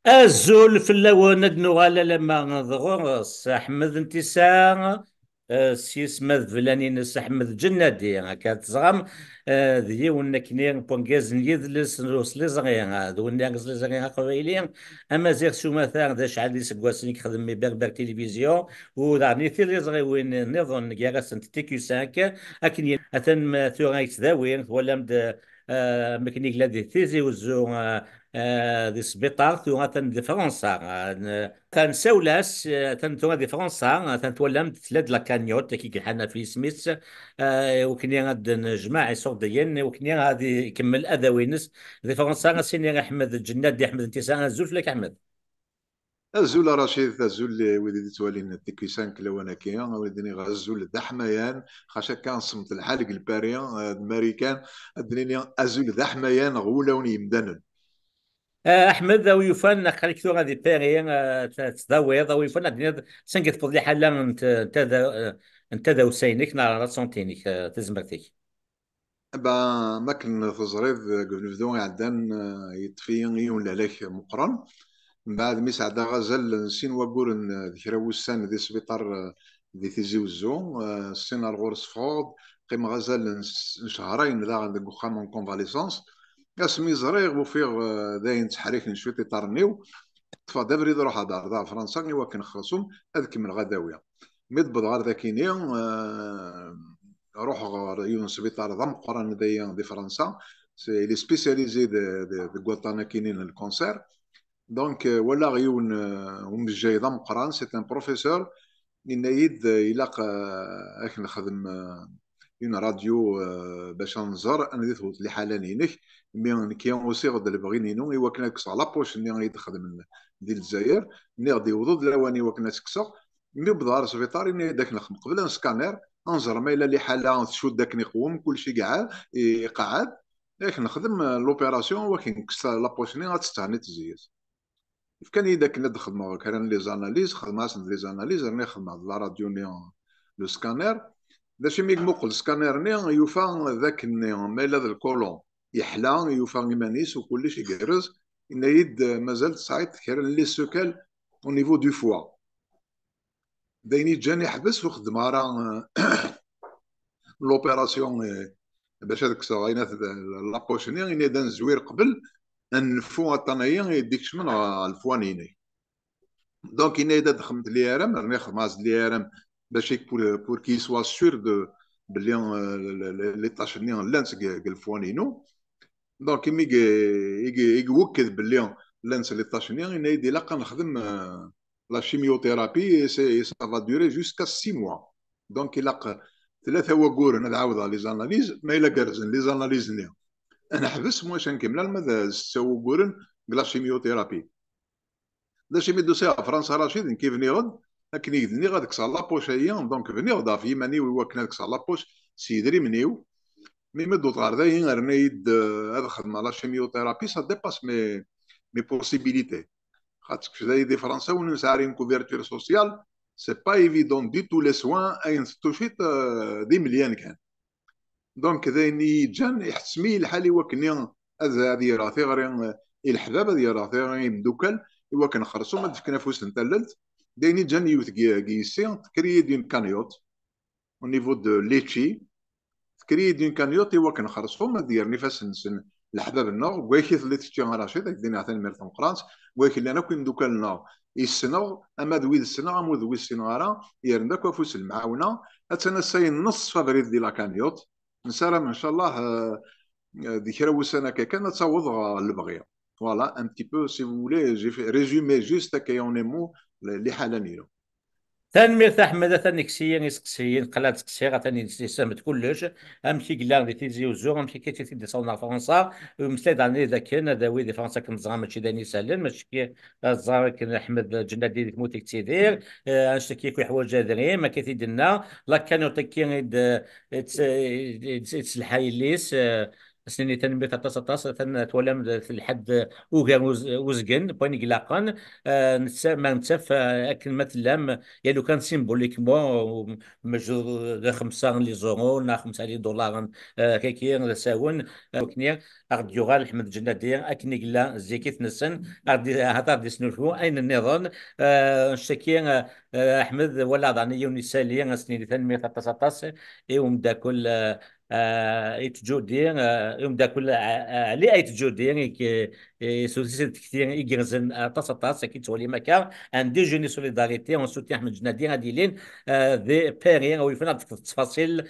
الزول في اللون نغالا لما نضغط احمد انتساء سيس مذ فلاني نس احمد جنادي كانت زغم ذي ونكني بونجاز نيدلس نوصلي زغيا ذوني نغزلي زغيا قبيلي اما زيغ شو مثلا ذا شعال دي سكواسني خدم مي بير تلفزيون ودعني ثيري زغي وين نظن جاغس انت تيكيو سانك اكن اثن ما ثوغايت ذاوين ولا مد مكنيك لدي ثيزي وزو دي سبيطار ثم دي فرنسا كان سولاس ثم دي فرنسا تولم تلاد لا كانيوت كي حنا في سميث وكني غاد نجمع صوت ديالنا وكني غادي يكمل اذاوينس دي فرنسا سيني احمد الجناد دي احمد انتسان زوج لك احمد. الزول رشيد الزول وليدي توالين تيكيسان كلاوانا كيان ولدني غزول ذا حميان خاشا كان صمت الحالق الباريان الماريكان الدنيا ازول ذا حميان غولوني يمدنن. احمد ذا ويفن خليك تو غادي باري تداوي ذا ويفن الدنيا سنقت فضي حالا انت ذا وسينك نار سنتينيك تزمرتك. با ما كان تزريد قبل بدون عدان يطفي يون عليك مقرن من بعد ميس عدا غزال نسين وقور ذكرى وسان ذي سبيطار ذي تيزي وزو السين الغورس فروض قيم غزال شهرين ذا عندك وخام من كونفاليسونس اسمي زريغ وفيغ داين تحريك نشوي تيطارنيو طفا دابري روح دار ذا فرنسا نيوا كان خاصهم اذكي من الغداويه ميض غار ذاكينيا روح يون سبيطار ذا مقرن دي فرنسا سي لي سبيسياليزي دي غواتاناكينين الكونسير دونك ولا غيون ومجاي ذا مقران سي ان بروفيسور إن يد يلاق اك نخدم اون راديو باش نزر انا ديت لي حالا نينك مي كي اوسي غد اللي باغي نينو ايوا كنا كسا لابوش ني غادي تخدم ديال الجزائر ني غادي يوضد لواني وكنا تكسا مي بدار سبيطاري ني داك نخدم قبل نسكانير انزر ما الا لي حاله تشود داك نقوم كلشي كاع يقعد ياك نخدم لوبيراسيون ولكن كسا لابوش ني غاتستعني تزيز كان اذا كنا نخدموا كان لي زاناليز خدمنا لي زاناليز راني خدمنا لا راديو ني لو سكانير داكشي مي مقل سكانير ني يوفا ذاك ني مالا ذا الكولون يحلى يوفا يمانيس وكلشي يقرز ان يد مازال تصعيد كان لي سوكال او نيفو دو فوا دايني جاني حبس وخدم راه لوبيراسيون باش هذاك صغينات لابوشني اني دان زوير قبل نفو الطنيه يديكش من الفوانيني دونك إنا إذا دخلت لي رام راني خدمة لي رام باش بور كي سوا سور دو بلي لي طاش ني لانس الفوانينو دونك مي يوكد بلي لانس لي طاش ني إنا يدي لاقا نخدم لا شيميوثيرابي سي سا فا دوري جوسكا 6 موا دونك إلا ثلاثة وقور نعاود لي زاناليز ما إلا كارزن لي زاناليز ني أنا حبس واش نكمل ماذا 6 وقور لا شيميوثيرابي داش يمدو ساعه فرنسا رشيد كي فني غد لكن يدني غاديك صار لابوش هي دونك فني غدا في ماني وكنا ديك صار لابوش سيدري منيو مي مدو طار ذا راني يد هذا خدمه لا شيميوثيرابي سا ديباس مي بوسيبيليتي خاطر كي دي فرنسا ونساري كوفرتور سوسيال سي با ايفيدون دي تو لي سوان اين توشيت دي مليان كان دونك ذاني جان يحسمي الحالي وكني هذه راه غير الحباب هذه راه يمدوكل ايوا كنخرصو ما دفكنا فوس نتللت دايني جان يوث كيسي تكري دون كانيوت او نيفو دو ليتشي تكري دون كانيوت ايوا كنخرصو ما دير نفاس نسن الحباب النار ويكي اللي تشتي رشيد دينا عثاني ميرتون قرانس ويكي اللي انا كون دوكا النار يسنغ اما دويد السنغ امو دويد السنغارا يرندك وفوس المعاونه اتنا ساي نص فابريد دي لا كانيوت نسالم ان شاء الله دي كرا وسنه كان تصوض البغيه فوالا ان بتي بو سي فولي جي في ريزومي جوست هكايا اون مو اللي حاله نيلو. تنمير احمد ثاني كسيين يسقسيين قلات كسيغه ثاني يسمت كلش امشي قلان دي تيزي وزور امشي كي تيزي دي صونا فرنسا ومثل داني ذا كان داوي دي فرنسا كان زعما ماشي داني سالن ماشي كي الزهر كان احمد جنادي ديك موتي كتيدير اشتكي كي حوايج جادرين ما كيتيدنا لا كانوا تكين تسلحي ليس سنين تنمية تطاس تولم في الحد وغير وزقن بوين قلاقان ما نتسف أكل مثلا يعني كان سيمبوليكمون مجهود 5 لي زورو نا 5 لي دولار كيكي ساون كنيا أغد يغال أحمد جنادي أكني قلا زيكيت نسن أغد هذا دي سنوفو أين النظام شكي أحمد ولا ضعني يوني سالي سنين تنمية تطاس إيوم دا كل يتجودي يوم دا كل علي اي تجودي يعني سوسيت كثير يجرزن تصاص كي تولي مكا ان دي جوني سوليداريتي اون سوتي احمد جنادي غادي لين ذي بيري او يفنا التفاصيل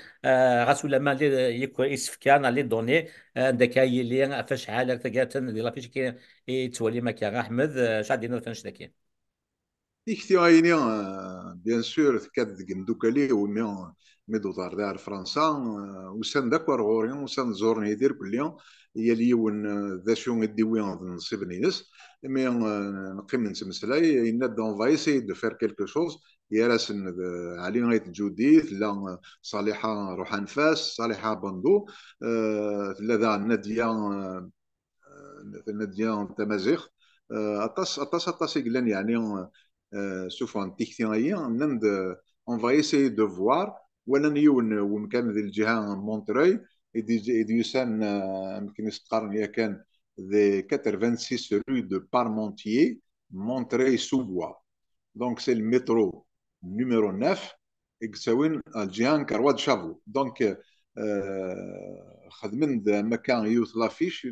غاسو لما يكو يسفكان لي دوني داك هي اللي فاش حالك تقاتن دي لا فيش كي تولي مكا احمد شادينا فنش ديك عيني بيان سور تكاد دوكالي ميدو دار دار فرنسا وسان داكوار غوري وسان زورني يدير كل يوم هي لي ذا شو ندي وين نصيب نينس مي نقيم نتمسلاي ان دون فايسي دو فير كيلكو شوز يا راسن علي غايت جوديث لا صالحه روح انفاس صالحه بندو لا ذا ناديه ناديه تمازيغ اطاس يقلن يعني سوف نتيكتي هي نند اون فا ايساي دو فوار ولا نيون ومكان ذي الجهه مونتري يدي يسان يمكن يسقارن يا كان ذي 86 rue de Parmentier Montreuil-sous-Bois. Donc c'est le métro numéro 9 يساوين الجهه كرواد شافو. دونك خدمن مكان يوث لافيش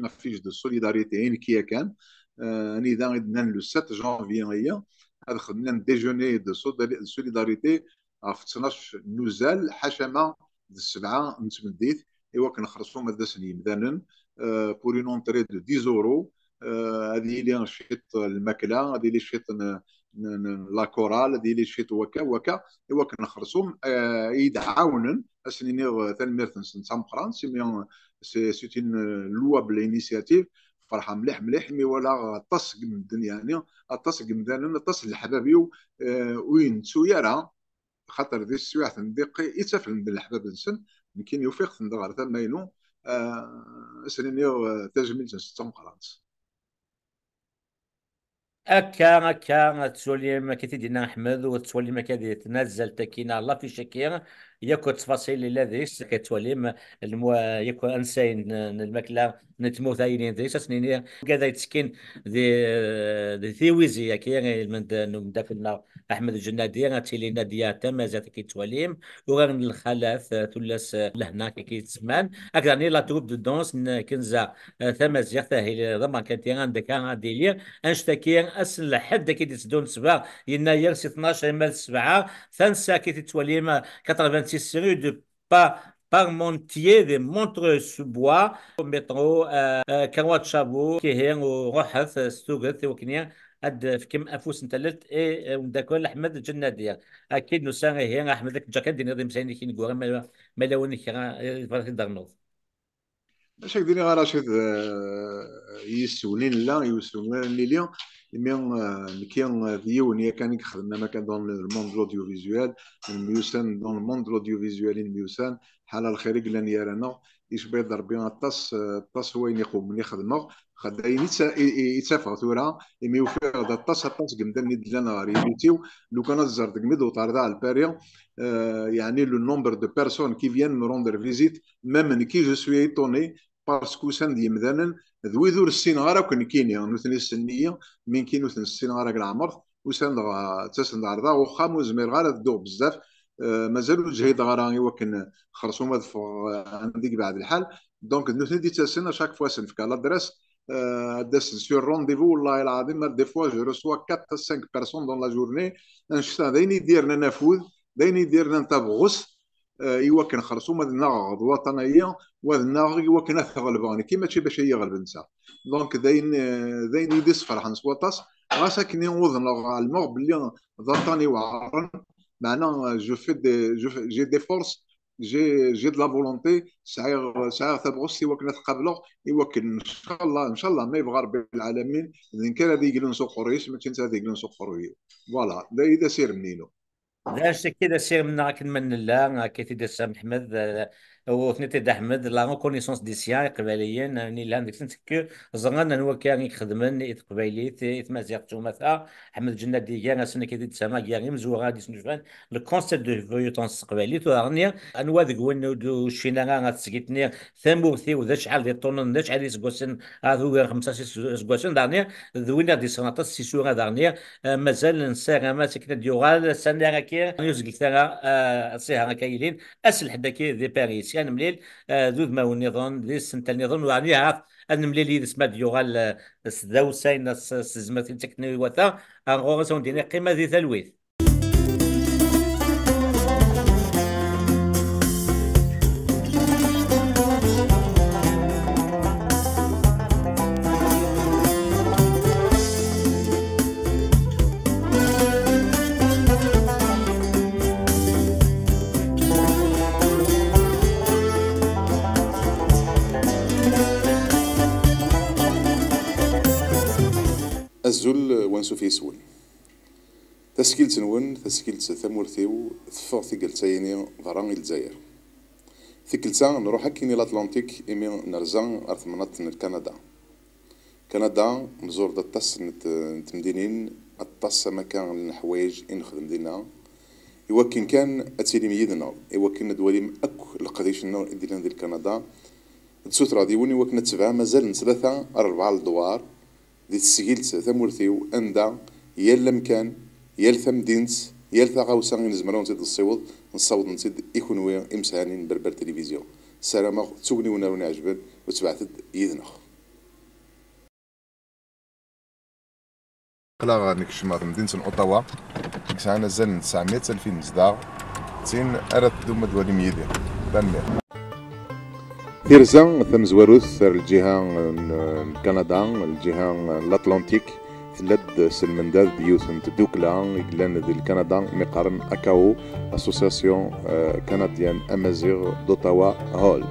دو سوليداريتي ان كيا كان اني ذا لو 7 جانفي هي هذا خدمنا ديجوني دو سوليداريتي في 12 نوزال حشمه السبعه نتمديت ايوا كنخرصوا ماذا سنين مثلا بور اون اونتري دو 10 اورو هذه اللي شفت الماكله هذه اللي شفت لا كورال هذه اللي شفت وكا وكا ايوا كنخرصوا يدعاونن اسنيني تنميرت نسام فرانس سي اون لوابل انيسياتيف فرحه مليح مليح مي ولا طس قمدن يعني طس قمدن طس الحبابيو وين سويرا خاطر ذي السوايع تندقي يتسافل من الحباب نسن يمكن يوفيق تندغر تماينو سنيني تجميل تنستم فرانس هكا تسولي ما كي تدينا احمد وتسولي ما كي تنزل تكينا الله في شكير ياكو تفاصيل اللي ذيس كتولي ياكو انسين الماكله نتموت عينين ذيس سنين كذا يتسكن ذي ثيويزي ياكي من داك احمد الجنادي تيلي ناديه تمازات كي توليم وغير الخلاف تولس لهنا كي تسمان اكثر لا تروب دو دونس كنزا ثمازيغ تاهي ضمان كانت عندك ديلير انشتاكي اسن لحد كي تسدون سبعه يناير سي 12 مال سبعه ثانسا كي تتوليما 86 سيري دو با بارمونتيي دي مونتر سو بوا مترو كروات شابو كي هي وروحث ستوغث وكنيا اد في كم افوس نتلت اي وداكول احمد الجناديه اكيد نسان هي احمد لك جاكن دي نظام سيني كي نقول ما لوني كي فرق درنوض اش ديني غير رشيد يسولين لا يسولين لي مي ديون يا كان يخدم ما كان دون الموند لوديو فيزوال الميوسان دون الموند لوديو فيزوال الميوسان حال الخير قلنا يرانا يشبه ضربي الطاس هو يقوم من يخدمه خداين يتسافر ثورا يمي وفير دا الطاس قمدان ندلنا ريبيتيو لو كان الزرد قمدو طاردا على الباريون يعني لو نومبر دو بيرسون كي فيان مو روندر فيزيت ميم كي جو سوي ايتوني باسكو سان دي مدانا ذوي ذور السين غارا كون كينيا نوثني السنيه من كي نوثن السين غارا العمر وسان تسن عرضا وخا مزمير غارا الدور بزاف مازالوا جهيد غارا وكن خرصوا ماد عندك بعد الحال دونك نوثني دي تسن شاك فوا سن في لادريس داس سور رونديفو والله العظيم دي فوا جو ريسوا 4 5 بيرسون دون لا جورني نشتا دايني يديرنا نفوذ دايني يديرنا نتابغوس ايوا كنخرصوا مدنا وطنيه وذنا ايوا كنا ثغلبان كيما تشي باش هي غلب نسا دونك داين يدي صفر حنس وطاس غاسا كني وذنا المغ بلي ضطاني وعرن معنا جي دي فورس جي دو لا فولونتي سعير ثبغوس ايوا كنا تقابلوا ايوا ان شاء الله ان شاء الله ما يبغى ربي العالمين ان كان هذه يقولون سوق قريش ما كنت هذه يقولون سوق قروي فوالا دا اذا سير منينو ذا كذا سير من من الله كي تدسى محمد وثنيت احمد لا ريكونيسونس دي سيان قباليين يعني لان ديك تنتك زغنا نوا كان يخدمن قبايلي تمازيغ توماثا احمد جنادي كان سنه كي تسمى كان مزوغ غادي سنفان لو كونسيبت دو فيوتونس قبايلي تو غنيا انوا ذك وين شينا غاتسكيتني ثمورثي وذا شحال دي طون ذا شحال يسكوسن هذو 5 سكوسن دارنيا ذوينا دي سنطات سيسوغا دارنيا مازال نساغ ما سكنت ديوغال سنه كي يوزك ثرا سيها كايلين اسل حدا كي دي باريس كان مليل ذو ما النظام دي سنت النظام يعني عارف ان مليل اسمها ديوغال سداو ساين سزمت تكني وتا غوغ سون دينا قيمه ذي ثلويث. الزول وانسو في سول تسكيلت نون تسكيلت ثمورثيو ثفغ ثقل تايني ضران الجزائر ثقلتا نروح كيني الأطلنطيك إمي نرزان أرث مناطق كندا كندا نزور دا الطس نتمدينين الطس مكان الحوايج نخدم دينا يوكن كان أتيلي ميدنا يوكن دواليم أكو القديش النور إدينا ديال كندا تسوت راديوني وكنا تبع مازال ثلاثة 4 الدوار دي تسجيلت ثمورثيو أندا يال مكان يال ثمدينت يال ثغاوسا نزمرون نزيد الصوت نصوت نزيد إيكونويا إمسانين بربر تلفزيون سلامة تسوقني وناروني عجبان وتبعثد يدنخ قلا نكشمات مدينة أوتاوا كسانا زال 900,000 مزداغ تين أرد دوما دوالي ميديا بامير تيرزا ثم زواروث الجهة كندا الجهة الأطلنطيك ثلاث سلمنداد ديوث دوكلا لان ديال كندا مقارن أكاو أسوسياسيون كنديان أمازيغ دوتاوا هول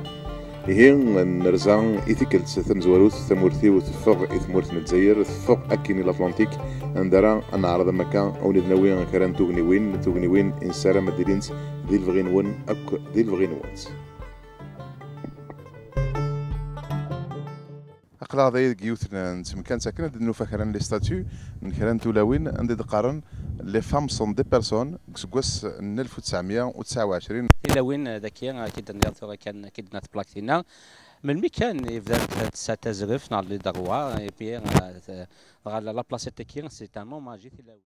هي نرزا إثيكلت ثم زواروث ثمورثي وثفق إثمورث الجزائر ثفق أكيني الأطلنطيك عندنا أنا عرض مكان أو ندناوين كران توغنيوين إنسارة مدينة ديال فغينون أك ديال فغينوات أقلا ضي جيوث نتمكن ساكنة دنو فكران لي ستاتيو نكران تولاوين عندي دقارن لي فام سون دي بيرسون كسكواس 1929 تولاوين ذاكيا كيد نياثو كان كيد نات بلاكتينا من مي كان يبدا تزرف نار لي دغوا اي بي على لا بلاصه تاكي سي ان مومون ماجي تولاوين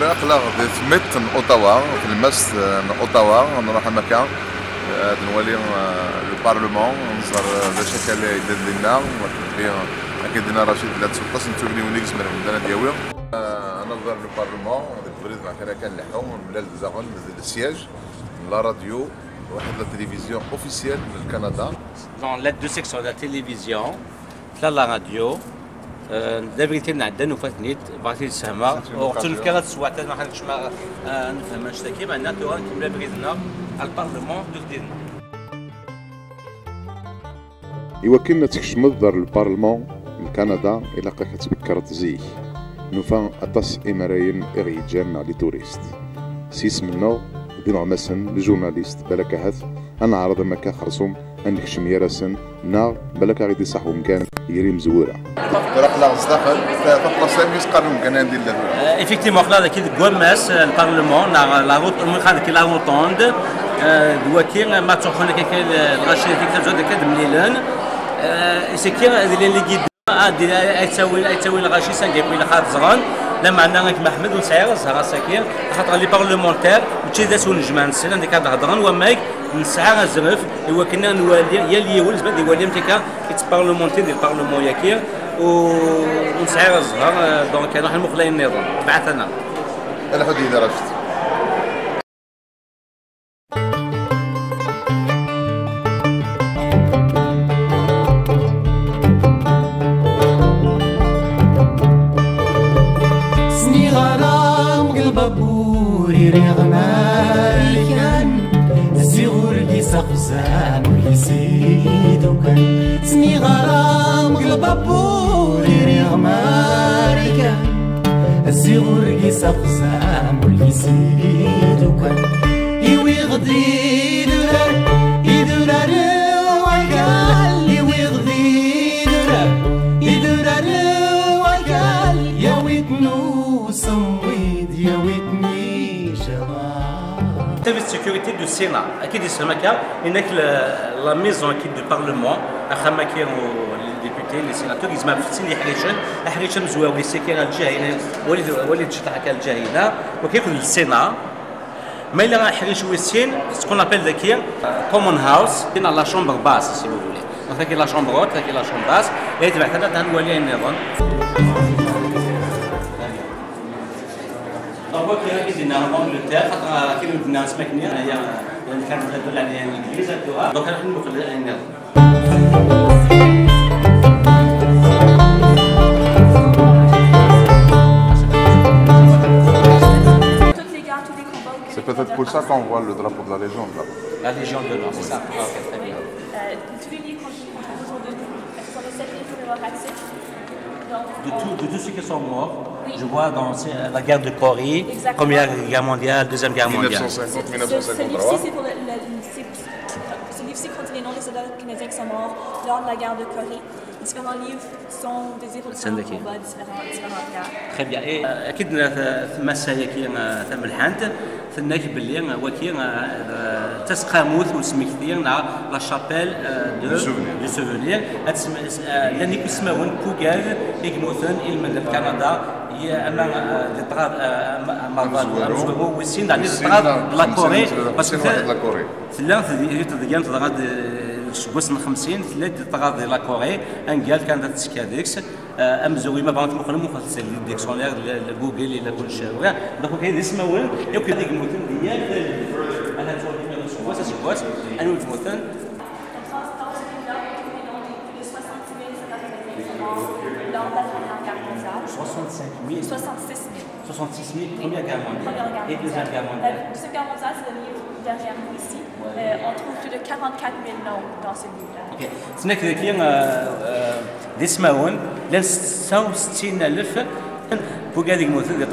أقلا ثمت أوتاوا في المس أوتاوا نروح مكان نولي لو بارلمون نزور ذا شكل يدير لنا أكيد لنا رشيد لا تسلطس نتوبني ونيكس من المدينة ديالي نزور لو بارلمون البريد مع كان لحوم بلال زغن السياج لا راديو واحد لا تلفزيون اوفيسيال من كندا دون لا دو سيكسيون لا تلفزيون لا راديو دابريتي نعدن وفاتنيت بغيتي تسهما وقت الفكره تسوات ما حنكش ما نفهم نشتكي معنا تو كملا بريدنا البارلمون دو ديالنا إوا كنا تكشمض دار البارلمون لكندا إلا كتبكرت زيه نوفا أطاس إمراين إغيجان على توريست سيس منو دين عمسن لجورناليست بلاك هث أنا عرض مكا خرصوم أنك شميرسن نا بلاك غيدي صحو مكان يري مزورة راح لا صداقل تطلع ساميس قانون كان عندي لا effectivement خلا كي غوماس البارلمون لا روت مخال كي لا روتوند دوكي ما تخون كي الغاشي ديك تزود كد مليلان سي كي اللي قيد تساوي الغاشي سانكيبي لخاط زغان لما عندنا محمد ونسعير زهرا ساكير خاطر لي بارلمونتير وتشي ذات ونجمان السنه ديك هضران وماك نسعى الزرف هو كنا نوالي يا اللي يولز بعد يولي متيكا كيتبارلمونتي ديال البارلمون ياكير ونسعى الزهر دونك نروح المخلين النظام بعثنا الحديده رشد ريغ مالكان زيغ ورقي سقزان ورقي سيدو كان سني غرام قلب بوري ريغ ماركا ورقي سقزان ورقي سيدو كان يوي غدي درار يدرار وقال يوي غدي درار يدرار وقال يا ويتنو سويد يا ويتني شباب. de sécurité du Sénat. Akid Islamaka, il y a la maison du Parlement, à Khamakir, les députés, les sénateurs, ils m'ont fait les Haricham Zouaou, les Sekir al-Jahina, Walid Chitahak al-Jahina, donc il y a le Sénat. Mais il y a ce qu'on appelle le Common House, dans la chambre basse, si vous voulez. Donc il y a la chambre haute, il y a la chambre basse, et il y a un Wali Nizam. Donc il y a en Angleterre, il y a une nation qui est l'Église, donc il y a une C'est peut-être pour ça qu'on voit le drapeau de la Légion là. La Légion d'honneur, c'est ça. Ok, très bien. Tous les livres qu'on trouve autour de nous, ce sont les 7 livres de Roraxis. De tous ceux qui sont morts, oui. Je vois dans la guerre de Corée, Première Guerre mondiale, Deuxième Guerre mondiale. 1950, 1953. Ce livre-ci contient les noms des soldats canadiens qui sont morts lors de la guerre de Corée. Différents livres sont des évolutions de combat, différentes guerres. Très bien. Et أكيد المسايا كي ثم الحانت ثناك باللي وكي تسقاموث وسميكثير لا شابيل دو سوفونير لأن يسمون بوغال يكموثن من كندا هي أمام الإطراف مرضى وسين على الإطراف لا كوري باسكو ثلاث ديال قسم 50 ثلاث طغاد لا كوري انقال كانت تسكاديكس امزوي ما بغات مخلم وخاص الديكسيونير جوجل الى كل شيء دونك كاين اسمه يمكن ديك المتن ديال انا تولي سواس سواس انا المتن Première Guerre mondiale. Et Deuxième Guerre mondiale. Deuxième Guerre mondiale, c'est le livre derrière nous ici. On trouve plus de 44 000 noms dans ce livre-là. Ok. C'est que كاين ديسماون لان 66000 بوغادي الموثق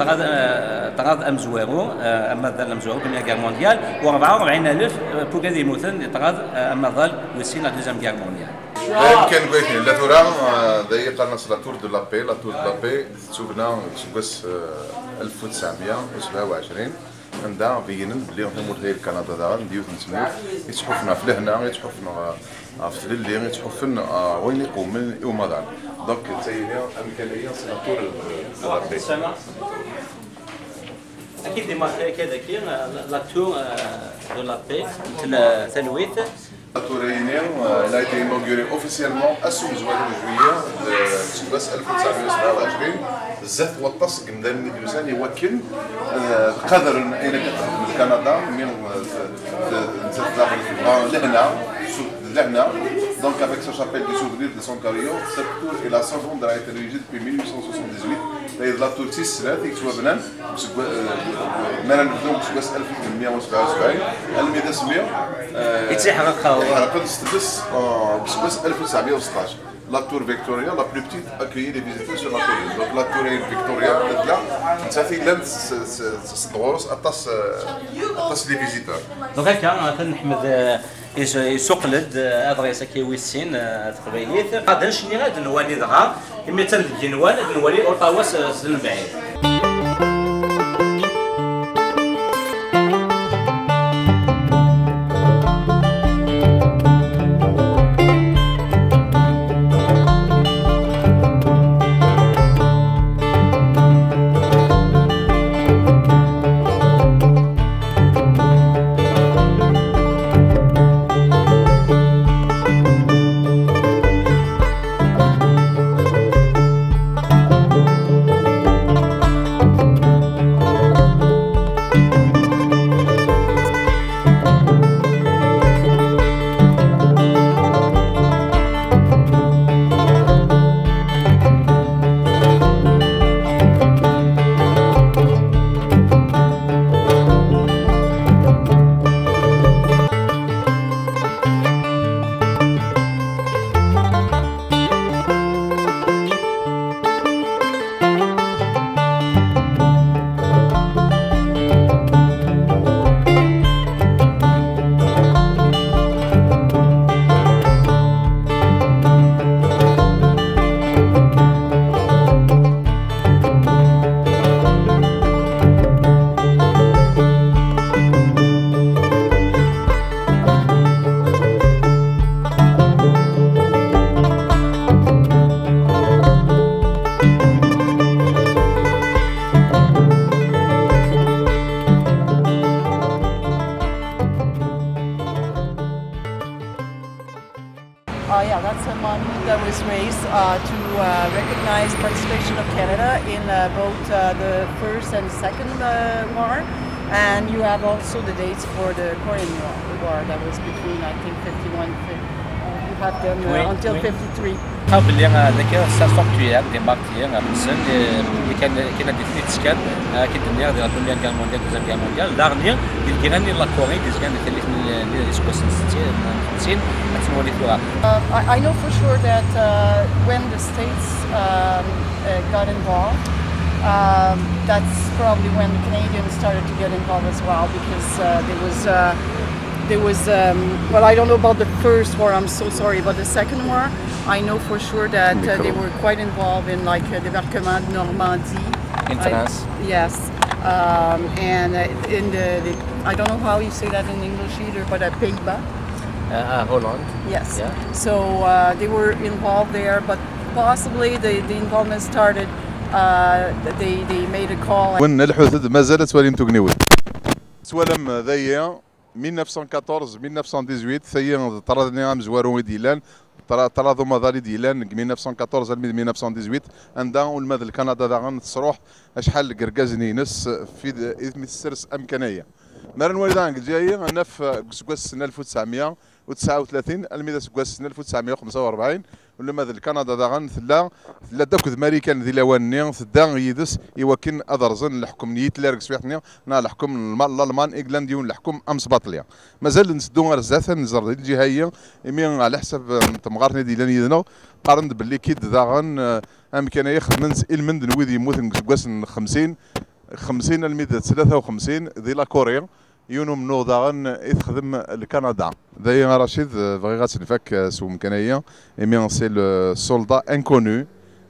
طراد امزوارو اما ظل امزوارو Première Guerre mondiale و44000 بوغادي الموثق طراد اما ظل وسين لا Deuxième Guerre mondiale. كان قلت لا تورا ضيق الناس لا تور دو لابي لا تور دو لابي تسوقنا تسوقس 1927 عندها بينن بلي هم غير كندا دار نديو نسمو يتحفنا في لهنا يتحفنا في الليل يتحفن وين يقوم من يوم دار دونك تايليا امكانيه لا تور دو لابي اكيد ديما كذا كاين لا تور دو لابي مثل ثلويث. La tour réunion, elle a été inaugurée officiellement à Soumzouane en juillet de 1927. الزث والتصق من المدرسان يوكل قدر أين كتخدم كندا من لهنا. Donc avec sa chapelle du souvenir de son carillon, cette tour et la seconde a été érigée depuis 1878. La tour 6 يكتبوا بنان مالا نبداو بسواس 1877 الميداسمية حرقت استدس بسواس 1916. La tour Victoria, la plus petite, accueillit les visiteurs sur la tour. Donc la tour Victoria, là, ça fait l'un de les visiteurs. Donc هكا نحمد يسوقلد ادريس كيويسين تقبيليت غادا نشني غاد نوالي دغا كما تنلقي نوالي اوطاوا سن بعيد. to recognize participation of Canada in both the first and second war, and you have also the dates for the Korean War that was between, I think, 51. You have them until 53. قبل ذاك سافورتوير دي مارتير مثلا اللي كان دي تسكان كي الدنيا ديال لا بروميير غير مونديال دوزيام غير مونديال دارنيير اللي كيغني لا كوري دي كان اللي من اسكو 60 تنولي فيها. I know for sure that when the states got involved, that's probably when the Canadians started to get involved as well, because there was well, I don't know about the first war, I'm so sorry, but the second war, I know for sure that they were quite involved in like débarquement de Normandie. In France? Yes. And in the, I don't know how you say that in English either, but at Pays-Bas. Holland. Yes. Yeah. So they were involved there, but possibly the involvement started, they made a call. وين الحدود ما زالت ولم تغنيوي. سوالم ذايا 1914 1918 ثيا طردنا مزوارون ديلان طردوا مضاري ديلان 1914 1918 عندها والماد كندا داغن تصروح شحال قرقازني نس في السرس امكانيه مرن والدان جايه انا في سكواس 1939 الميدا سكواس 1945 ولا ماذا كندا داغن ثلا داك الماريكان ذي لواني ثدا يدس يوكن ادرزن الحكم نيت لاركس فيحني نا الحكم الالمان ايغلانديون الحكم امس باطليا مازال نسدو غير زاتا نزر الجهيه يمين على حسب تمغارني ديال يدنا قارن باللي كيد داغن امكانيه خدمت المند نويد يموت سكواس 50 الميدا 53 ذي لا كوريا يونو منو داغن يخدم لكندا دايما رشيد بغي غاتنفك سو مكانيه ايميان سي لو سولدا انكونو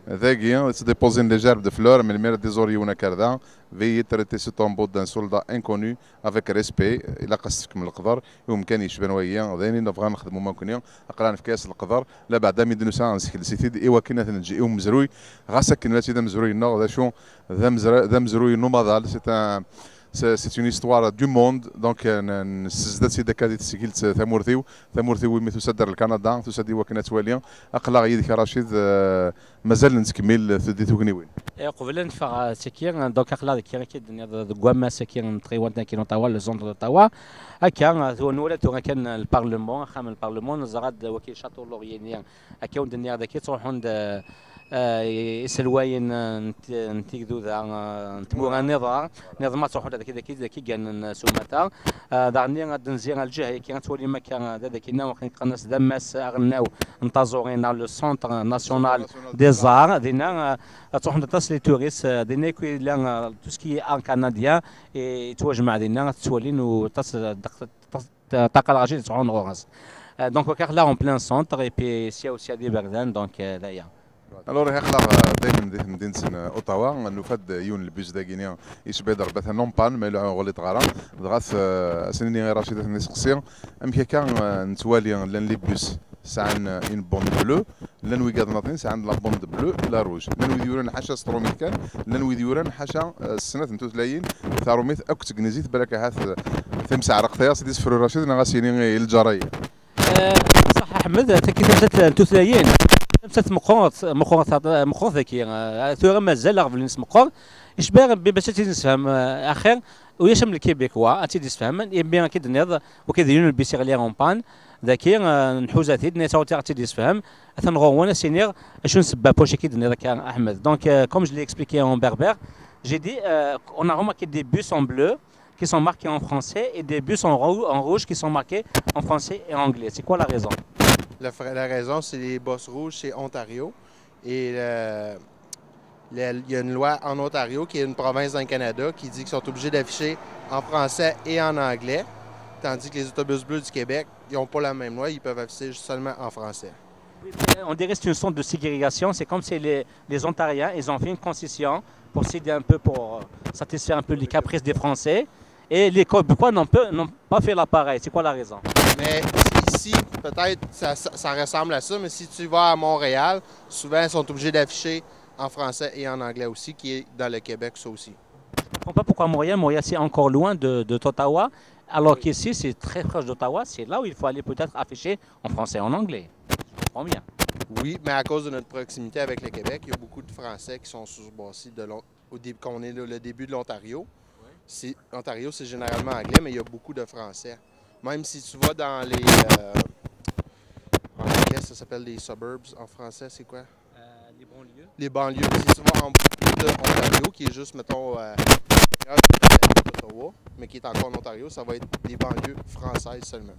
ذاكي تديبوزين لي جارب دو فلور من المير ديزوريونا كاردا في تريتي سو تومبو دان سولدا انكونو افيك ريسبي الا قصتك من القدر يمكن يشبان ويا ذاني نبغى نخدمو ممكن اقران في كاس القدر لا بعد ميدنو سان سيتيد ايوا كنا تنجيو مزروي غاسك كنا تي مزروي نو ذا شو ذا مزروي نومادال سي C'est une histoire du monde donc نسزدت سيدا كادي تسجيل ثمورثيو مثل سدر الكندا تسدي وكنا تواليا اقلا يديك رشيد مازال نتكمل ثديتو كنيوين قبل نفع سكير دونك اقلا كي كي غواما سكير تريوانتا كي نوتاوا لو زوندر تاوا هكا ذو نولاتو كان البارلمون خام البارلمون زغاد وكيل شاطو لوريين هكا ودنيا داكي تروحون يسلواين نتيكدو ذا نتمور النظام نظام تروحوا ذاك كان سوماتا دارني غاد نزير الجهه كي غتولي مكان هذا كينا وكان قناص دماس غناو نتازورين لو سونتر ناسيونال دي زار دينا تروحوا نتصل لي توريست دينا كي لا تو سكي ان كنديان يتواجمع دينا تولين وتصل تاقل راجل تروحوا نغوغاز دونك وكاع لا اون بلان سونتر اي بي سي اوسي دي بردان دونك دايا الوغ هيخلق دائما مدينة اوتاوا نفد يون البيج داكينيا يشبه ضربتها نون بان ما غولي تغارا دغاث سنيني غير رشيدة نسقسي ام كان نتوالي لان لي بوس ساعن اون بوند بلو لان ويكاد ناطين ساعن لا بوند بلو لا روج لان ويديوران حاشا ستروميت كان لان ويديوران حاشا السنة نتو تلاين ثاروميت اكو تكنيزيت بالك هاث ثمسع رقطيا سيدي سفر رشيد نغاسيني الجراي صح احمد تكيت نتو تلاين مسات مقور ذكي ثورة مازال غير نس مقور يشبه باش تنسفهم اخر ويشم الكيبيكوا تيديسفهم يبين كي دنيض وكيد يون البيسي غلي اون بان ذاكي نحوزاتي نيتا تيديسفهم ثنغونا سينير شنو سبب بوش كي دنيض كان احمد دونك كوم جو لي اكسبليكي اون بربر j'ai dit on a remarqué des bus en bleu qui sont marqués en français et des bus en rouge qui sont marqués en français et anglais. C'est quoi la raison? La raison, c'est les bosses rouges, c'est Ontario. Et il y a une loi en Ontario, qui est une province dans le Canada, qui dit qu'ils sont obligés d'afficher en français et en anglais. Tandis que les autobus bleus du Québec, ils n'ont pas la même loi, ils peuvent afficher seulement en français. On dirait que c'est une sorte de ségrégation. C'est comme si les Ontariens, ils ont fait une concession pour céder un peu, pour satisfaire un peu les caprices des Français. Et les Québécois n'ont pas fait l'appareil. C'est quoi la raison? Mais ici, peut-être, ça ressemble à ça, mais si tu vas à Montréal, souvent, ils sont obligés d'afficher en français et en anglais aussi, qui est dans le Québec, ça aussi. Je ne comprends pas pourquoi Montréal, c'est encore loin d'Ottawa, alors qu'ici, c'est très proche d'Ottawa. C'est là où il faut aller peut-être afficher en français et en anglais. Je comprends bien. Oui, mais à cause de notre proximité avec le Québec, il y a beaucoup de Français qui sont sur quand on est là, le début de l'Ontario. L'Ontario, c'est généralement anglais, mais il y a beaucoup de Français. Même si tu vas dans les... en anglais, ça s'appelle les suburbs. En français, c'est quoi? Les banlieues. Les banlieues. Si tu vas en bout de Ontario, qui est juste, mettons, d'Ottawa, mais qui est encore en Ontario, ça va être des banlieues françaises seulement.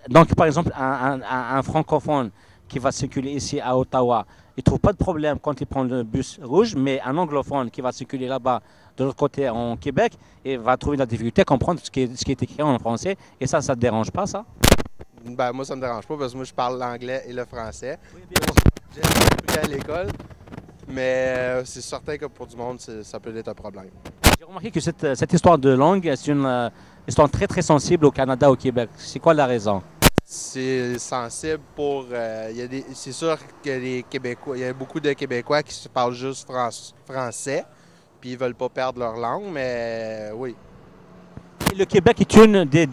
Donc, par exemple, un francophone qui va circuler ici à Ottawa, il ne trouve pas de problème quand il prend le bus rouge, mais un anglophone qui va circuler là-bas, de l'autre côté en Québec, et va trouver la difficulté à comprendre ce qui est écrit en français. Et ça ne te dérange pas, ça? Ben, moi, ça ne me dérange pas parce que moi, je parle l'anglais et le français. Oui, j'ai appris à l'école, mais c'est certain que pour du monde, ça peut être un problème. J'ai remarqué que cette histoire de langue, c'est une histoire très, très sensible au Canada, au Québec. C'est quoi la raison? C'est sensible pour... c'est sûr que les Québécois, il y a beaucoup de Québécois qui parlent juste français, puis ils ne veulent pas perdre leur langue, mais oui. Et le Québec est une des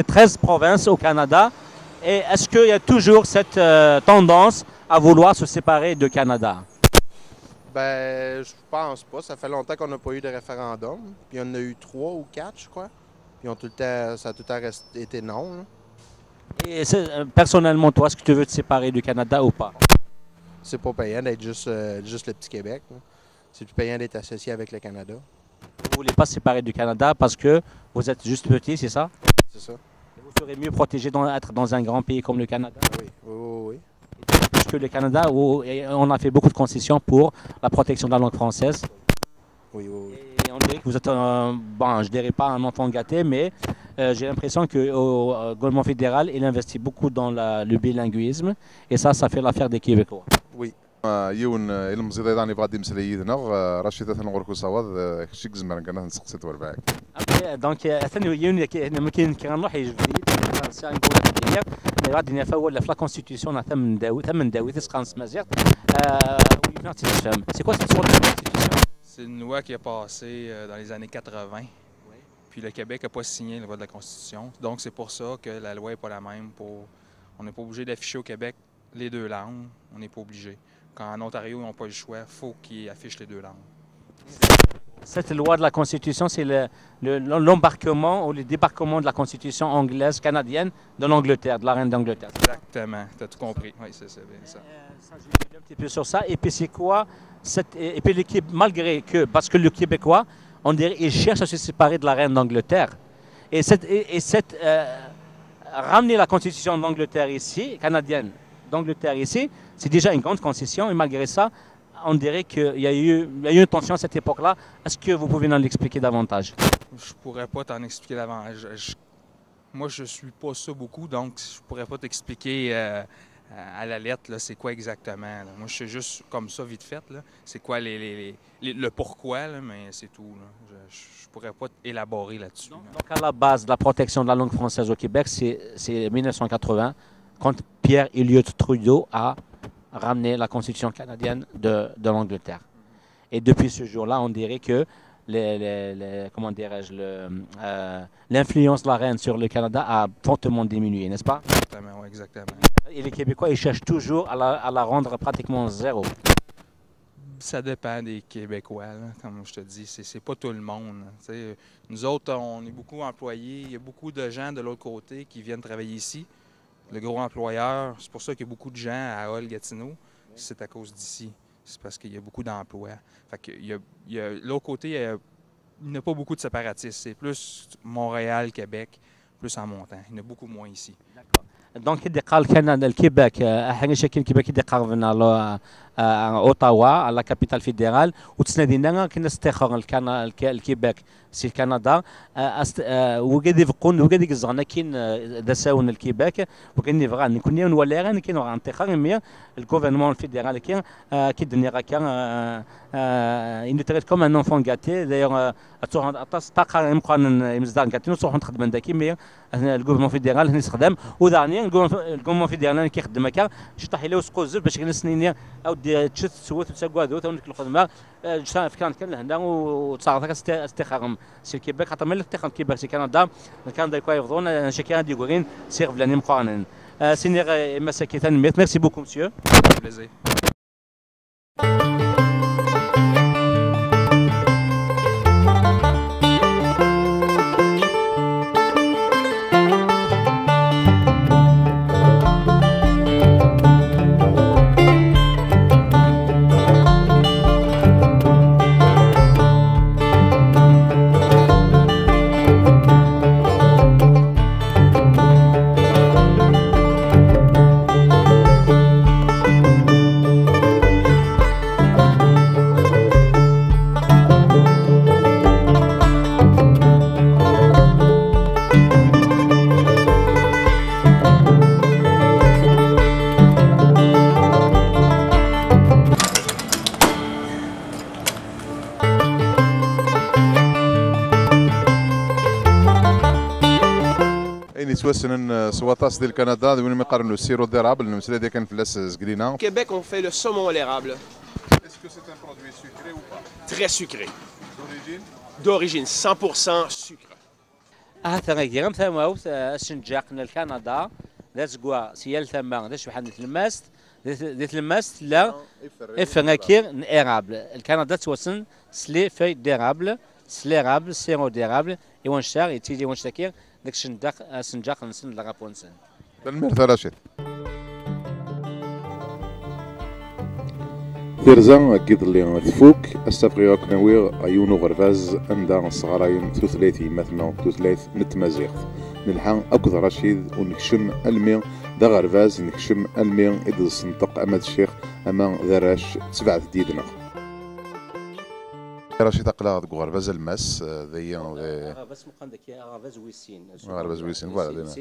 13 provinces au Canada. Et est-ce qu'il y a toujours cette tendance à vouloir se séparer du Canada? Ben, je pense pas. Ça fait longtemps qu'on n'a pas eu de référendum. Puis il y en a eu 3 ou 4, je crois. Puis ça a tout le temps été non. Là. Et personnellement, toi, est-ce que tu veux te séparer du Canada ou pas? C'est pas payant d'être juste le petit Québec. Là. C'est plus payant d'être associé avec le Canada. Vous ne voulez pas se séparer du Canada parce que vous êtes juste petit, c'est ça? C'est ça. Et vous serez mieux protégé d'être dans un grand pays comme le Canada? Oui. Parce que le Canada, on a fait beaucoup de concessions pour la protection de la langue française. Oui. Et on dirait que vous êtes, je dirais pas un enfant gâté, mais j'ai l'impression que le gouvernement fédéral, il investit beaucoup dans le bilinguisme, et ça fait l'affaire des Québécois. Oui. يون المزيد ايضا يبغى مسليدنا رشيد ثنغركو صواد شي زمان كنا نسقسي تورباك دونك ثاني يون ممكن كنروح جديد سان نقول ديالك غادي نفول في لا كونستيتيسيون ثمن داوي تسقان سمازيغ ويمكن تفهم سي كوا سيت سور لا كونستيتيسيون. C'est une loi qui a passé dans les années 80. Puis le Québec n'a pas signé la loi de la Constitution. Donc c'est pour ça que la loi n'est pas la même. On n'est pas obligé d'afficher au Québec les deux langues. On n'est pas obligé. Quand en Ontario, ils n'ont pas le choix, il faut qu'ils affichent les deux langues. Cette loi de la Constitution, c'est l'embarquement ou le débarquement de la Constitution anglaise, canadienne, de l'Angleterre, de la reine d'Angleterre. Exactement, tu as tout compris. Oui, c'est bien ça. J'ai lu un petit peu sur ça. Et puis c'est quoi et puis malgré que, parce que le Québécois, on dirait, il cherche à se séparer de la reine d'Angleterre. Et ramener la Constitution d'Angleterre ici, canadienne d'Angleterre ici, c'est déjà une grande concession. Et malgré ça, on dirait qu'il y a eu une tension à cette époque-là. Est-ce que vous pouvez nous l'expliquer davantage? Je pourrais pas t'en expliquer davantage. Moi, je suis pas ça beaucoup, donc je pourrais pas t'expliquer à la lettre c'est quoi exactement. Là. Moi, je sais juste comme ça, vite fait. C'est quoi le pourquoi, là, mais c'est tout. Là. Je pourrais pas élaborer là-dessus. Donc, à la base, la protection de la langue française au Québec, c'est 1980, quand Pierre Elliott Trudeau a ramené la Constitution canadienne de l'Angleterre. Et depuis ce jour-là, on dirait que comment dirais-je, l'influence de la reine sur le Canada a fortement diminué, n'est-ce pas? Exactement, oui, exactement. Et les Québécois, ils cherchent toujours à la rendre pratiquement zéro. Ça dépend des Québécois, là, comme je te dis. C'est pas tout le monde. Nous autres, on est beaucoup employés. Il y a beaucoup de gens de l'autre côté qui viennent travailler ici. Le gros employeur, c'est pour ça qu'il y a beaucoup de gens à Hull-Gatineau. C'est à cause d'ici. C'est parce qu'il y a beaucoup d'emplois. Fait que l'autre côté, il n'y a pas beaucoup de séparatistes. C'est plus Montréal, Québec, plus en montant. Il y en a beaucoup moins ici. D'accord. Donc, il y a le Québec, il y a Ottawa, la capitale fédérale, où le Québec, c'est le Canada. وقد يفقون وقد يقزغنا كين دساون الكيباك وكان يفغان نكون ولا غير كين عن انتقال الجوفرنمون الفيدرال كين كيدني كان il traite comme un enfant gâté. D'ailleurs تاقا يمكن يمزدان gâté نصوح نخدم داكي مي الجوفرنمون فيدرال هنا يستخدم وداني الجوفرنمون فيدرال كيخدم هكا شطح له وسقو الزر باش كنسنيني او تشت سوات وتسقادو تونك الخدمه كان هنا وتصاغ استخدام سي كيباك خاطر ملي تخدم كيباك سي كندا يكون يفضون شي كان يقولين سير فلاني مقارنين سينيغ مساكي تنميت. ميرسي بوكو مسيو. بليزير. سواطاس ديال كندا وين ما يقارنوا السيرو ديرابل المساله ديال كان فلاس زكرينا. Québec on fait le saumon à l'érable. Est-ce que c'est un produit sucré ou pas? Très sucré. D'origine 100% sucre. هذا غير ثماوث سنجاقنا لكندا لازقوا سيال ثما داش بحال الماست ديت الماست لا افنكير نيرابل الكندا توسن سلي في ديرابل سليرابل سيرو ديرابل يوانشتاغ يتيدي وانشتاكير داك سنجاق نسن لاغابونسن بالمرثى رشيد تيرزا كيد اللي تفوك استفغيوك نوير عيونو غرفاز اندا صغراين ثلاثي مثلا ثلاث نتمازيغ نلحق أكد رشيد ونكشم المي دا غرفاز نكشم المي إذا الصندق أماد الشيخ أما ذراش سبعة ديدنا رشيد أقلا غرفاز الماس ذي غرفاز مقندك غرفاز ويسين غرفاز ويسين فوالا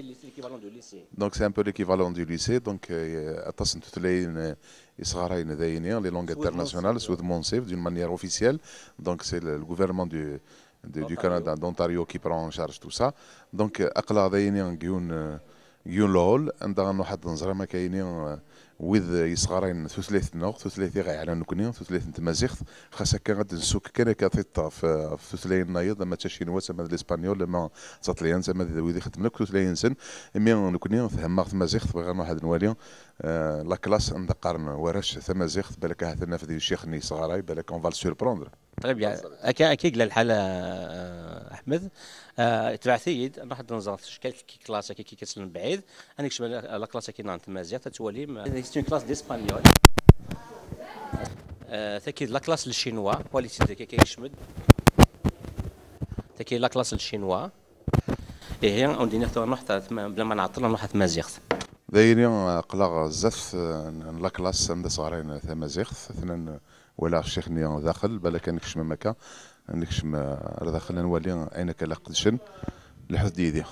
دونك سي ان بو ليكيفالون دو ليسي دونك أتصن تثلين يصغرين ذاينين لي لونغ انترناسيونال سوذ مونسيف دون مانيير اوفيسيال دونك سي لو غوفرنمون du Canada, d'Ontario qui prend en charge tout ça. Donc, أقلا ذاينين جيون لول عندنا واحد نظرة ما كاينين وذ يصغرين ثلاث نوع ثلاثة غير على نكونين ثلاثة تمازيغ خاصة كان غادي نسوق كان كاتيطا في ثلاثة نايض ما تشينوا زعما الإسبانيول لما تطليان زعما وذي خدم لك ثلاثة سن مي نكونين فهمنا تمازيغ بغينا واحد نوالي لا كلاس عند قرن وراش تمازيغ بالك هذا في الشيخ ني صغاراي بالك اون فال سوربروندر. طيب يعني اكيد الحاله احمد تبع ثيد راح نظرت شكل كي كلاس كي كتسلم بعيد انا كشف لا كلاس كي نعم تمازيغ تتولي سي كلاس ديسبانيول تاكيد لا كلاس الشينوا كواليتي كي كيشمد تاكيد لا كلاس الشينوا هي اون دينيتور نحط بلا ما نعطل نروح تمازيغ دايرين قلاغ زف لا كلاس عند صغارين تمازيغ اثنين ولا الشيخ ني داخل بالك نكشم مكا نكشم داخل نولي عينك لا قدشن لحد ديدي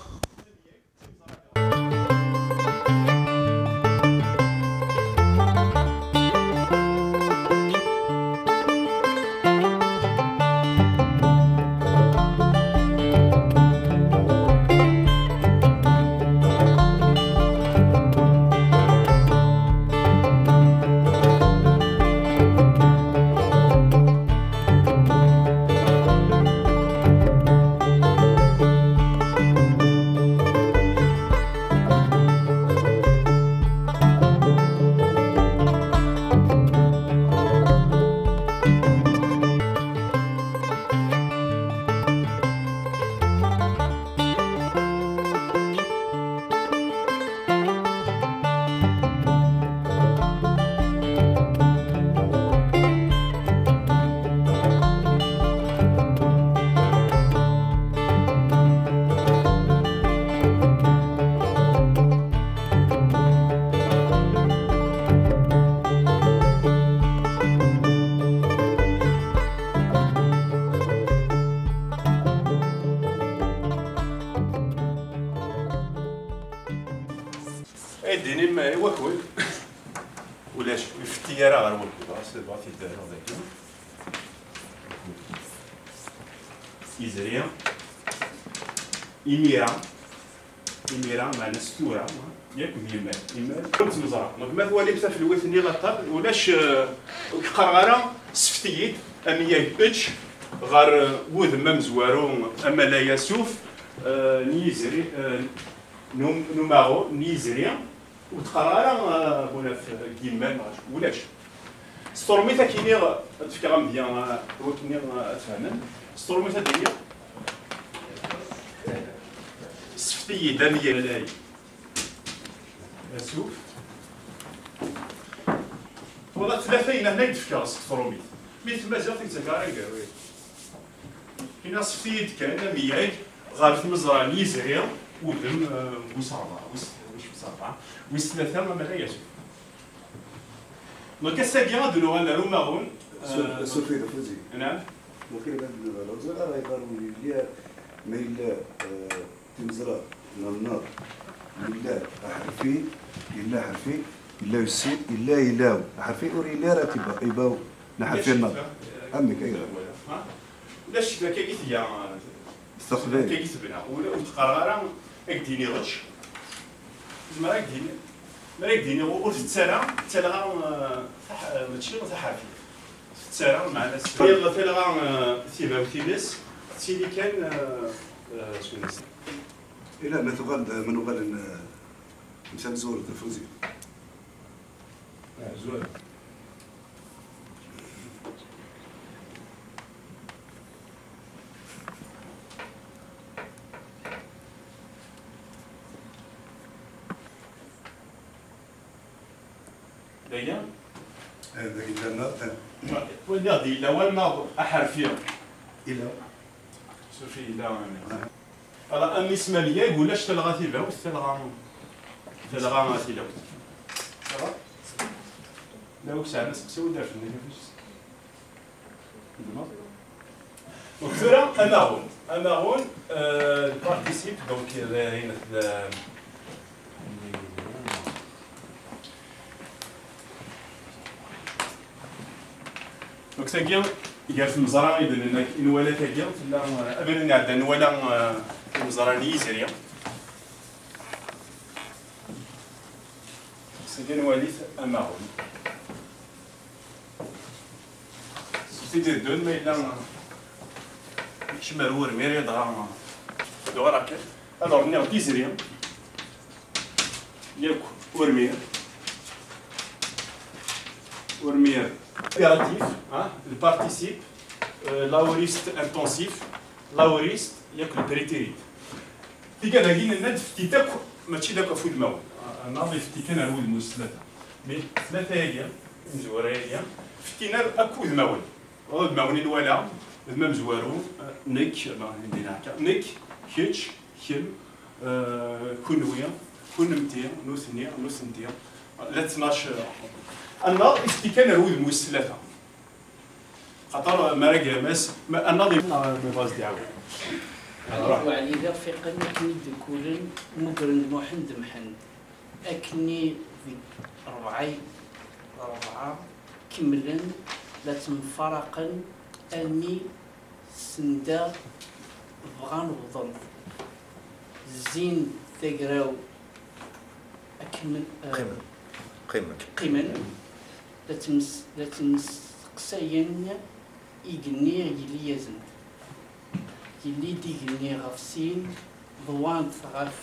اديني ما وكوي ولاش في التياره غير وكوي سي بغاتي دير هذاك إزريان إميرا مع نستورة ياك ميمال كنت مزرعة دونك ما هو اللي بتا في الوثني لاطار ولاش قرغرة سفتيت أمية اتش غار وذ ممزوارو أما لا يسوف نيزري نومارو نيزريان وتقرر ولا في كيمان ولاش ستورميتا كيني تفكر مزيان وكيني تفهمن ستورميتا ديال سفتي داميه لاي اسوف والله ثلاثين هنا يتفكر ستورميت مثل مازال تيتكاري كاوي كاين سفتي كان مياك غير في مزرعه نيزريا ودم وصربع ويس ثلاثة ما لا يسوف. دونك الساقية دو لغة الروماغون سوفي رفوزي. نعم. ممكن هذا اللغة راه يقارن ليا ما إلا تمزرع النار إلا حرفي إلا حرفي إلا يسي إلا يلاو حرفي أوري إلا راه يباو نحرفي النار. عندك أيضا. لاش كيف هي استقبال كيف بنا وتقرر اكديني غش مراك ديني وتتسارع تلغى ماشي تحافي تتسارع مع الناس تلغى ثيبا وثيبس سيدي كان شنو إلا ما تقال من قال مشان زور التفوزي زور دايما هذا إلا ولا دي لو ما أحرفيا إلا شوفي لا أنا أمي اسمالية يقول لاش تلغى ثيبا وش تلغى ثيبا صافا لا وكسا ناس بسوي دافن وكثرة أماغون بارتيسيب دونك هنا دونك ساكيا يقال في المزرعة يبان إن ولا تاكيا لا أبان عندنا ولا في المزرعة نيزيريا ساكيا نواليث أماغون سيتي دون ما إلا شمال ورمير يضغى دوغا راكب ألوغ نيغ نيزيريا ياك ورمير impératif, hein, le participe, l'aoriste intensif, l'aoriste, il y a que le prétérit. في كان هاكين الناد في تاك ماشي داك فود الماء ناضي في كان الود الموس ثلاثة مي ثلاثة هاكيا مزورة هاكيا في كان أكود ماون هاد ماونين ولا الماء مزوارو نك عندنا هكا نك كيتش كيم كونويا كونمتيا نوثنيا نوثنتيا لا 12 النار كان الود الموس ثلاثة خاطر مراكا ماس الناضي بفاز ديالو وعلي ذا في قلنا كني دكولن مقرن محمد محمد أكني في ربعة كملن لا تنفرقن أمي سندا بغان وضن زين تقراو أكمل قيمن لا تمسقسين يقني يلي يزن يلي ديقني غفسين ضوان ثغف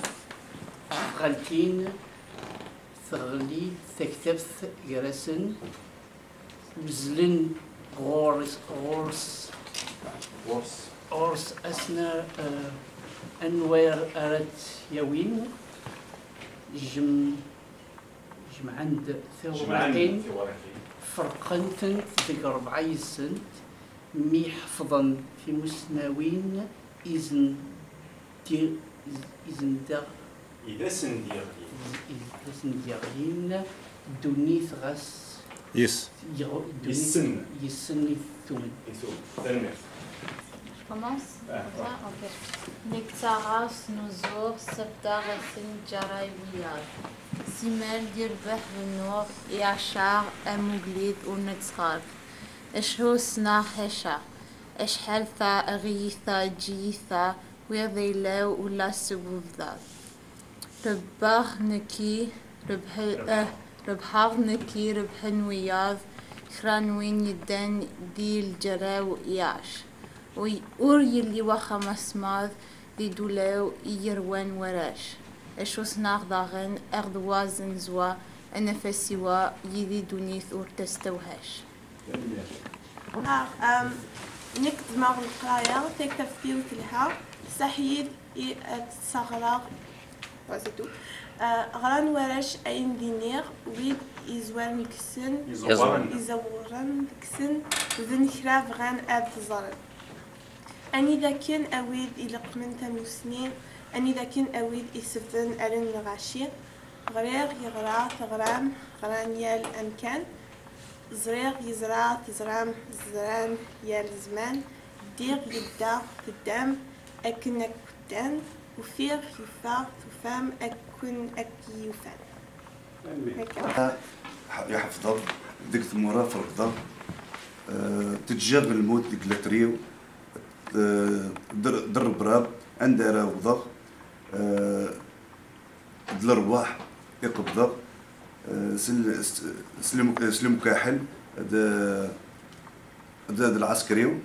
غالتين ثغلي تكتبث جرسن وزلن غورس أسنا أنوير أرد يوين جمعند ثورتين فرقنتن في 4 سنت مي حفظا في مسناوين إذن سنديرين دونيث غاس يسن الثمن. Je commence ça? Ok. Nektaras نزور سبتاغسن جرايبيات سيمال ديال البحر النور يعشار أموغليد ونتسخار إش هو سنا هشا إش حالثا غيثا جيثا ويضيلاو ولا سبوف ذات رباغ نكي ربحاغ نكي ربحن وياض خرانوين يدان ديل جراو ياش ويور يلي وخا مسماض دي دولاو يروان وراش اشوس ناغضاغن اغدوازن زوا انفسيوا يدي دونيث اور تستوهاش. نكت ماغ القراية تكتب فيه لها سحيد تصغراغ وزيتو غران ورش أين دينير ويد إزوار مكسن إزوران مكسن وذن خراف غان أد زرن أني ذا كان أويد إلى قمن تموسنين أني ذا كان أويد إسفن أرن الغاشي غريغ يغرا تغرام غران يال أمكان زريغ يزرع تزرام زران يال زمان دير يبدا قدام أكنك قدام وفير يفار تفهم أكن أكي يفهم. يحفظ ديك المورا فرقضة تتجاب الموت ديك لاتريو در براب عندها وضغ الارواح يقبض سلم كاحل هذا العسكري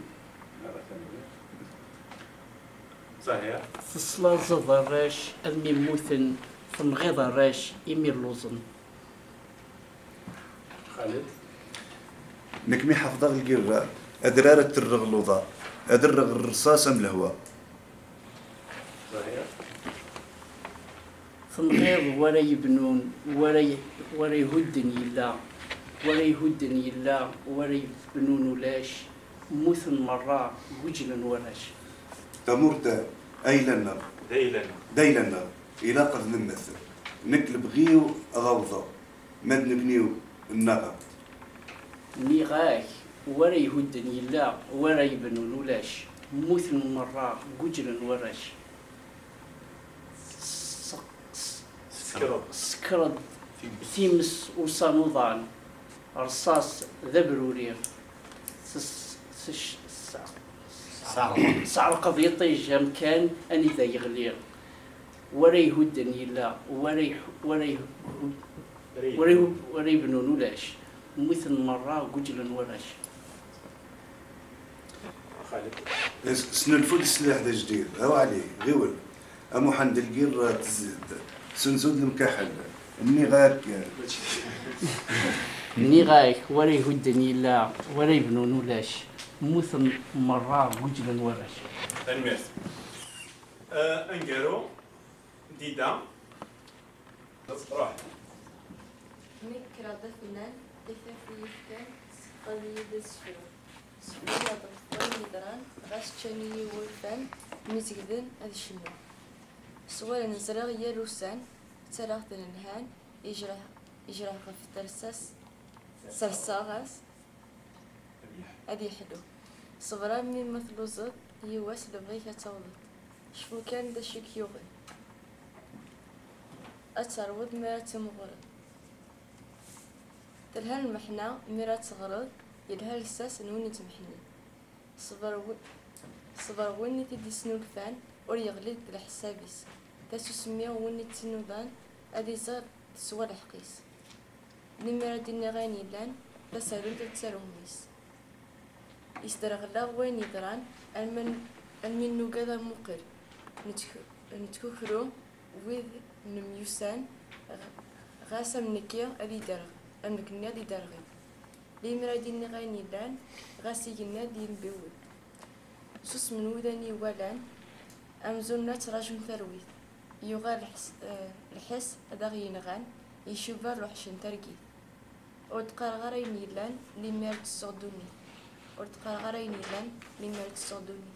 صحيح فصلا زاد الراش الميموثن فنغيض الراش يمير لوزن خالد نكمي حفظ القرة أدرارة ترغ اللوضاء أدرغ الرصاصة من الهواء صحيح فنغيض ولا يبنون ولا يهدن يلا ولا يهدن يلا ولا يبنون ولاش مثل مرة وجلا وراش تمرت أيلنا ديلنا إلى قد نمثل نكلب غيو غوضة مد نبنيو النغم نيغاك ولا يهدن يلا ولا يبنون ولاش مثل مرة وجلا وراش سكرد ثيمس وصانوضان رصاص ذبرورير سعر قضية طيج مكان أني ذا يغلير ولا يهدن يلا ولا يبنون ولاش مثل مرة قجلا وراش سن الفود السلاح ذا جديد هاو عليه غيول أمو حند القير تزيد سنسود المكحل النغاك ولا يهدن يلا ولا يبنون ولاش مثل مرة وجلا وراش. تنمير. انجرو ديدا. روح. نكرا دفنان دفافي يفكان قضية السفر. سفر يضرب مدران غاش تشاني ولفان مزقدن هذا الشنو. سوالا نزرغ يالوسان تراغ تنهان يجرح في ترساس سرساغاس هذه حلو صبرا من مثل زد يواس لبغيك تولد شفو كان دا شيك يوغل أترود مرات مغرد تلها المحنة مرات غرض يلها الساس نوني تمحني صبر وني تدي سنولفان ور يغلد لحسابيس تاسو سميه وني تسنودان هذه زار تسوى الحقيس نمرة ديني غاني لان تسالون تتسالوميس يسترغلا وين يدران المنو كذا مقر نتكوكرو ويذ نميوسان غاسا منكيا أدي درغ أمكنيا دي درغي لمرة ديني غاني لان غاسي جنا دي مبيود سوس من وداني ولان أمزونا تراجم ثرويث يغال الحس أدغي نغان يشوفا روحشن ترقي وتقار غرين يلان لمير تصدوني وتقار غرين يلان لمير تصدوني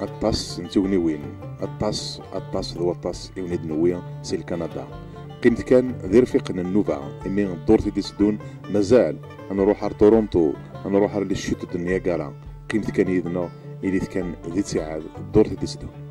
أطاس نتوغني وين أطاس ذو أطاس يونيد نويا سي الكندا قيمت كان ذي رفيقنا النوفا إمي دورتي ديسدون مازال نروح على تورونتو نروح على الشيتو دنيا كالا قيمت كان يدنا إلي كان ذي تساعد دورتي ديسدون